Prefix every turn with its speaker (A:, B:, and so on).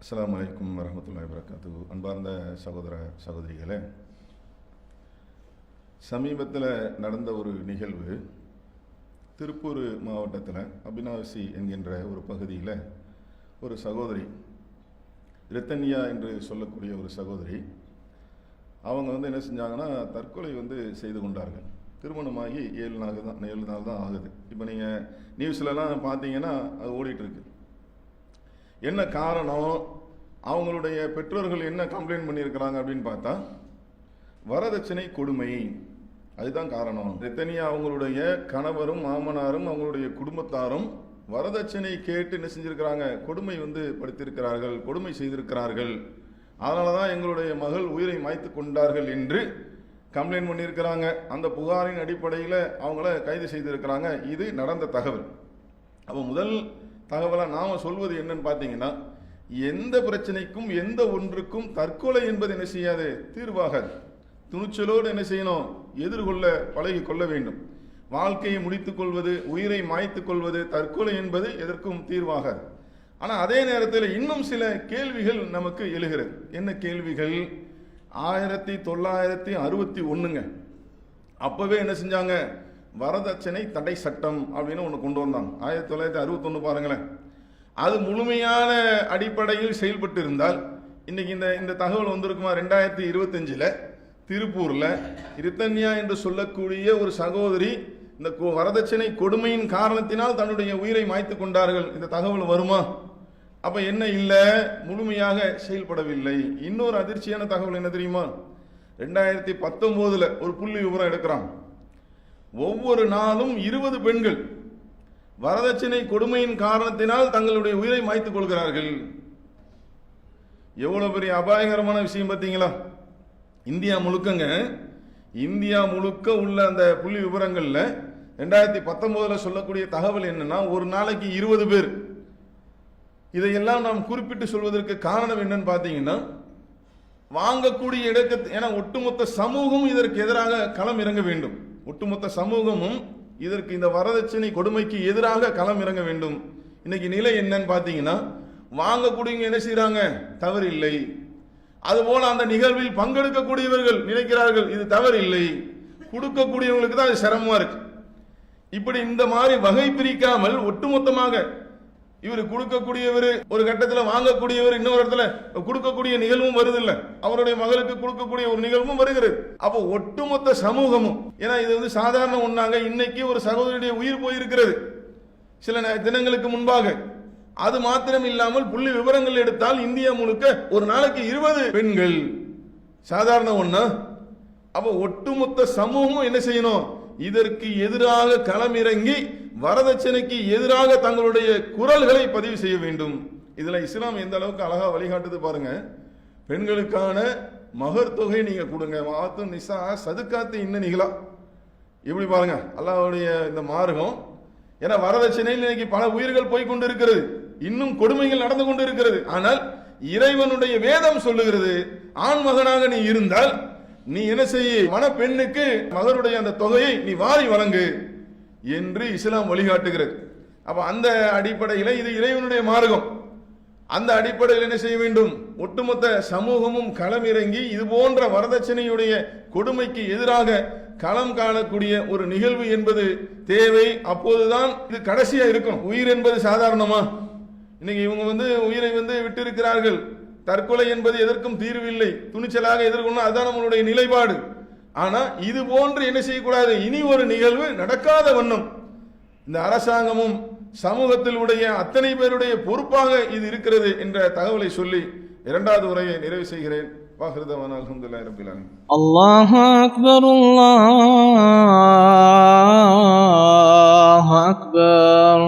A: அஸ்ஸலாமு அலைக்கும் வரஹ்மத்துல்லாஹி வபரகாத்துஹு. அன்பார்ந்த சகோதர சகோதரிகளே, சமீபத்தில் நடந்த ஒரு நிகழ்வு திருப்பூர் மாவட்டத்தில் அபினாவசி என்கின்ற ஒரு பகுதியில் ஒரு சகோதரி, ரித்தன்யா என்று சொல்லக்கூடிய ஒரு சகோதரி, அவங்க என்ன செஞ்சாங்கன்னா தற்கொலை செய்து கொண்டார்கள். திருமணமாகி 7 நாள் தான் ஆகுது. இப்போ நீங்கள் நியூஸ்லலாம் பார்த்தீங்கன்னா அது ஓடிட்டுருக்கு. என்ன காரணம், அவங்களுடைய பெற்றோர்கள் என்ன கம்ப்ளைண்ட் பண்ணியிருக்கிறாங்க அப்படின்னு பார்த்தா வரதட்சணை கொடுமை, அதுதான் காரணம். ரித்தனியா அவங்களுடைய கணவரும் மாமனாரும் அவங்களுடைய குடும்பத்தாரும் வரதட்சணை கேட்டு என்ன செஞ்சிருக்கிறாங்க, கொடுமை படுத்திருக்கிறார்கள், கொடுமை செய்திருக்கிறார்கள். அதனால தான் எங்களுடைய மகள் உயிரை மாய்த்து கொண்டார்கள் என்று கம்ப்ளைண்ட் பண்ணியிருக்கிறாங்க. அந்த புகாரின் அடிப்படையில் அவங்கள கைது செய்திருக்கிறாங்க. இது நடந்த தகவல். அப்போ முதல் தகவலாக நாம் சொல்வது என்னன்னு பார்த்தீங்கன்னா, எந்த பிரச்சனைக்கும் எந்த ஒன்றுக்கும் தற்கொலை என்பது என்ன செய்யாது, தீர்வாகாது. துணிச்சலோடு என்ன செய்யணும், எதிர்கொள்ள பழகி கொள்ள வேண்டும். வாழ்க்கையை முடித்துக் கொள்வது, உயிரை மாய்த்துக் கொள்வது, தற்கொலை என்பது எதற்கும் தீர்வாகாது. ஆனால் அதே நேரத்தில் இன்னும் சில கேள்விகள் நமக்கு எழுகிறது. என்ன கேள்விகள்? 1961ங்க அப்பவே என்ன செஞ்சாங்க, வரதட்சணை தடை சட்டம் அப்படின்னு ஒன்று கொண்டு வந்தாங்க. 1961 பாருங்களேன். அது முழுமையான அடிப்படையில் செயல்பட்டு இருந்தால் இன்னைக்கு இந்த தகவல் வந்திருக்குமா? 2025 திருப்பூர்ல ரித்தன்யா என்று சொல்லக்கூடிய ஒரு சகோதரி இந்த வரதட்சணை கொடுமையின் காரணத்தினால் தன்னுடைய உயிரை மாய்த்து கொண்டார்கள். இந்த தகவல் வருமா? அப்ப என்ன இல்லை, முழுமையாக செயல்படவில்லை. இன்னொரு அதிர்ச்சியான தகவல் என்ன தெரியுமா? 2019 ஒரு புள்ளி விவரம் எடுக்கிறாங்க. ஒவ்வொரு நாளும் 20 பெண்கள் வரதட்சணை கொடுமையின் காரணத்தினால் தங்களுடைய உயிரை மாய்த்துக் கொள்கிறார்கள். எவ்வளவு பெரிய அபாயகரமான விஷயம் பார்த்தீங்களா? இந்தியா முழுக்க உள்ள அந்த புள்ளி விவரங்கள்ல 2019 சொல்லக்கூடிய தகவல் என்னன்னா, ஒரு நாளைக்கு 20 பேர். இதையெல்லாம் நாம் குறிப்பிட்டு சொல்வதற்கு காரணம் என்னன்னு பார்த்தீங்கன்னா, வாங்கக்கூடிய இடத்துக்கு, ஏன்னா ஒட்டுமொத்த சமூகம் இதற்கு எதிராக களம் இறங்க வேண்டும். ஒட்டுமொத்த சமூகமும் இதற்கு, இந்த வரதட்சணை கொடுமைக்கு எதிராக களம் இறங்க வேண்டும். இன்னைக்கு நிலை என்னன்னு பார்த்தீங்கன்னா, வாங்கக்கூடியவங்க என்ன செய்யறாங்க, தவறு இல்லை. அதுபோல அந்த நிகழ்வில் பங்கெடுக்கக்கூடியவர்கள் நினைக்கிறார்கள் இது தவறு இல்லை, கொடுக்கக்கூடியவங்களுக்கு தான் அது சிரமமா இருக்கு. இப்படி இந்த மாதிரி வகை பிரிக்காமல் ஒட்டுமொத்தமாக இவர் கொடுக்கக்கூடியவர் ஒரு கட்டத்தில், வாங்கக்கூடியவர் இன்னொரு இடத்துல கொடுக்கக்கூடிய நிகழ்வும் வருது இல்ல, அவருடைய மகளுக்கு கொடுக்கக்கூடிய ஒரு நிகழ்வும் வருகிறது. அப்போ ஒட்டுமொத்த சமூகமும், ஏன்னா இது சாதாரண ஒண்ணாங்க. இன்னைக்கு ஒரு சகோதரியுடைய உயிர் போயிருக்கிறது சில தினங்களுக்கு முன்பாக. அது மாத்திரம் இல்லாமல் புள்ளி விவரங்கள் எடுத்தால் இந்தியா முழுக்க ஒரு நாளைக்கு 20 பெண்கள். சாதாரண ஒண்ணா? அப்போ ஒட்டுமொத்த சமூகமும் என்ன செய்யணும், இதற்கு எதிராக களமிறங்கி வரதட்சணைக்கு எதிராக தங்களுடைய குரல்களை பதிவு செய்ய வேண்டும். இதுல இஸ்லாம் எந்த அளவுக்கு அழகா வழிகாட்டுது பாருங்க. பெண்களுக்கான மகர் தொகை நீங்க கொடுங்க, மாத்து நிசா சதுக்காத்து இன்ன நிகழா, இப்படி பாருங்க அல்லாஹ்வுடைய இந்த மார்க்கம். ஏன்னா வரதட்சணையில் இன்னைக்கு பல உயிர்கள் போய் கொண்டு இருக்கிறது, இன்னும் கொடுமைகள் நடந்து கொண்டு இருக்கிறது. ஆனால் இறைவனுடைய வேதம் சொல்லுகிறது, ஆண் மகனாக நீ இருந்தால் நீ என்ன செய்ய, மணப்பெண்ணுக்கு மகருடைய அந்த தொகையை நீ வாரி வழங்கு என்று இஸ்லாம் வழிகாட்டுகிறது. அப்ப அந்த அடிப்படையில் இது இறைவனுடைய மார்க்கம். அந்த அடிப்படையில் என்ன செய்ய வேண்டும், ஒட்டுமொத்த சமூகமும் களம் இறங்கி இது போன்ற வரதட்சணையுடைய கொடுமைக்கு எதிராக களம் காணக்கூடிய ஒரு நிகழ்வு என்பது தேவை. அப்போதுதான் இது கடைசியா இருக்கும். உயிர் என்பது சாதாரணமா? இன்னைக்கு இவங்க உயிரை விட்டு இருக்கிறார்கள். தற்கொலை என்பது எதற்கும் தீர்வில்லை, துணிச்சலாக எதிர்கொள்ளணும், அதுதான் நம்மளுடைய நிலைப்பாடு. ஆனா இது போன்று என்ன செய்யக்கூடாது, இனி ஒரு நிகழ்வு நடக்காத வண்ணம் இந்த அரசாங்கமும் சமூகத்தில் உடைய அத்தனை பேருடைய பொறுப்பாக இது இருக்கிறது என்ற தகவலை சொல்லி இரண்டாவது உரையை நிறைவு செய்கிறேன். வாஹிருதவானா அல்ஹம்துலில்லாஹி ரப்பில் ஆலமீன்.
B: அல்லாஹு அக்பர், அல்லாஹு அக்பர்.